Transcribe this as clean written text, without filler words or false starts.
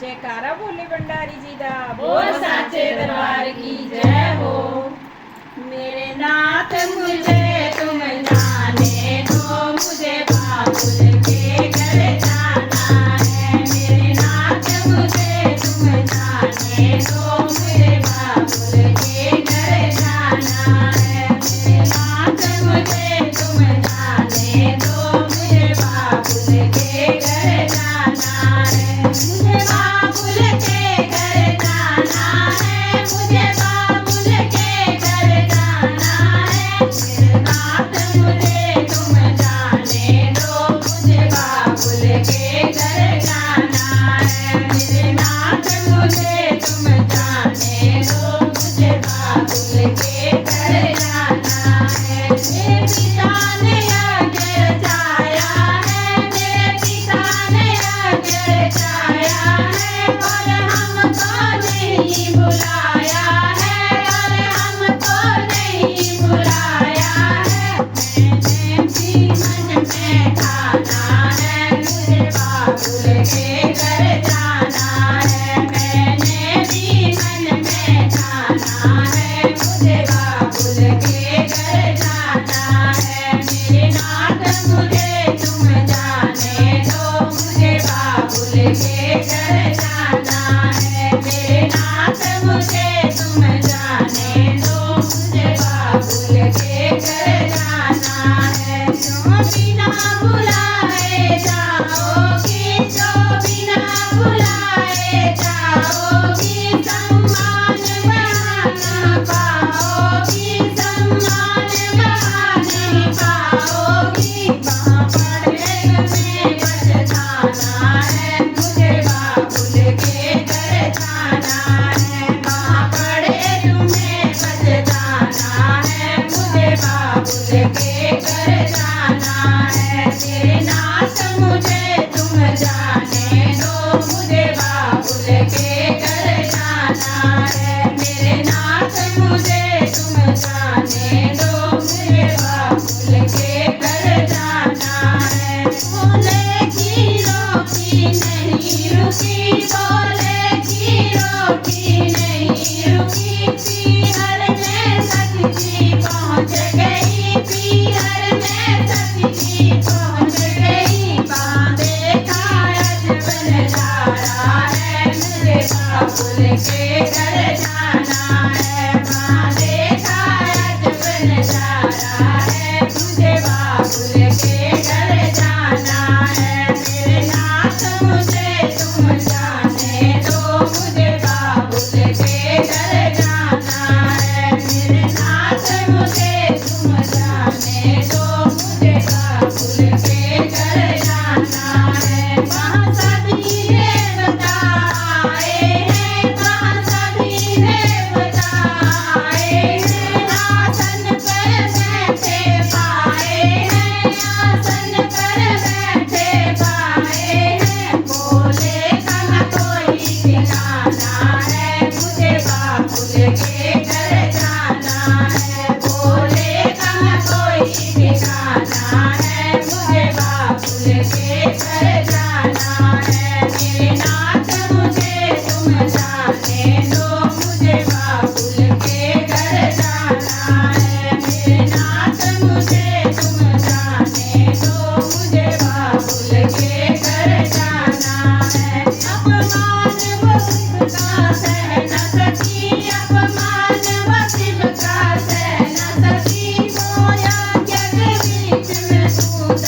जयकारा भोले भंडारी जी दा बोल साचे दरबार की जय हो। मेरे नाथ मुझे तुम जाने दो, मुझे बाबुल के घर जाना है। मेरे नाथ मुझे तुम जाने दो, मुझे बाबुल के घर जाना है। मेरे नाथ मुझे तुम जाने दो, मुझे बाबुल के घर जाना है। मुझे बाबुल के घर जाना है, मुझे बाबुल के घर जाना है। मेरे नाथ मुझे तुम जाने दो, मुझे बाबुल के घर जाना है। मेरे नाथ मुझे तुम जाने दो, मुझे बाबुल के घर जाना है। मेरे पिता ने आगे जाया है, मेरे पिता ने आगे जाया है, और हमको नहीं बुलाया है, और हमको नहीं बुलाया है। मैंने भी मन में ठाना है, मुझे बाबुल के घर जाना है। मैंने भी मन में ठाना है, मुझे बाबुल के घर जाना है। मेरे नाथ मुझे तुम जाने दो, मुझे बाबुल के घर जाना है। मेरे नाथ मुझे तुम जाने दो, मुझे बाबुल के घर जाना है। जो बिना बुलाए जाओगी, जो बिना बुलाए जाओगी, सम्मान वहाँ न पाओगी, सम्मान वहाँ नहीं पाओगी। वहाँ पढ़ने में पछताना है, मुझे बाबुल के घर जाना है। वहाँ पढ़े तुम्हें पछताना है, मुझे बाबुल के घर जाना है। तेरे नाथ मुझे तुम जाने दो, मुझे बाबुल के घर जाना है। मेरे नाथ मुझे तुम जाने दो, मुझे बाबुल के घर जाना है। बोले की रोटी नहीं रुकी, बोले की रोटी नहीं रुकी, पीहर में सखी पहुँच गई, पीहर में सखी पहुँच गई। वहाँ देखा अजब नजारा है, मुझे बाबुल के घर जाना है। वहाँ देखा अजब नजारा है, मुझे बाबुल के घर जाना है। मेरे नाथ मुझे तुम जाने दो, मुझे बाबुल के घर जाना है। मेरे नाथ मुझे तुम जाने दो, मुझे बाबुल के घर जाना है। वहाँ सभी देवता आए हैं, वहाँ सभी देवता आए हैं, आसन पर बैठे पाए हैं, आसन पर बैठे पाए हैं। बोले कहाँ कोई ठिकाना है, मुझे बाबुल के घर जाना है। बोले कहाँ कोई ठिकाना है, मुझे बाबुल के घर जाना है। मेरे नाथ मुझे तुम जाने दो, मुझे बाबुल के घर जाना है। मेरे नाथ मुझे तुम जाने दो, मुझे बाबुल के घर जाना है। अपमान वो शिव का सह न सकी, अपमान वो शिव का सह न सकी। मोया यज्ञ बीच में सूत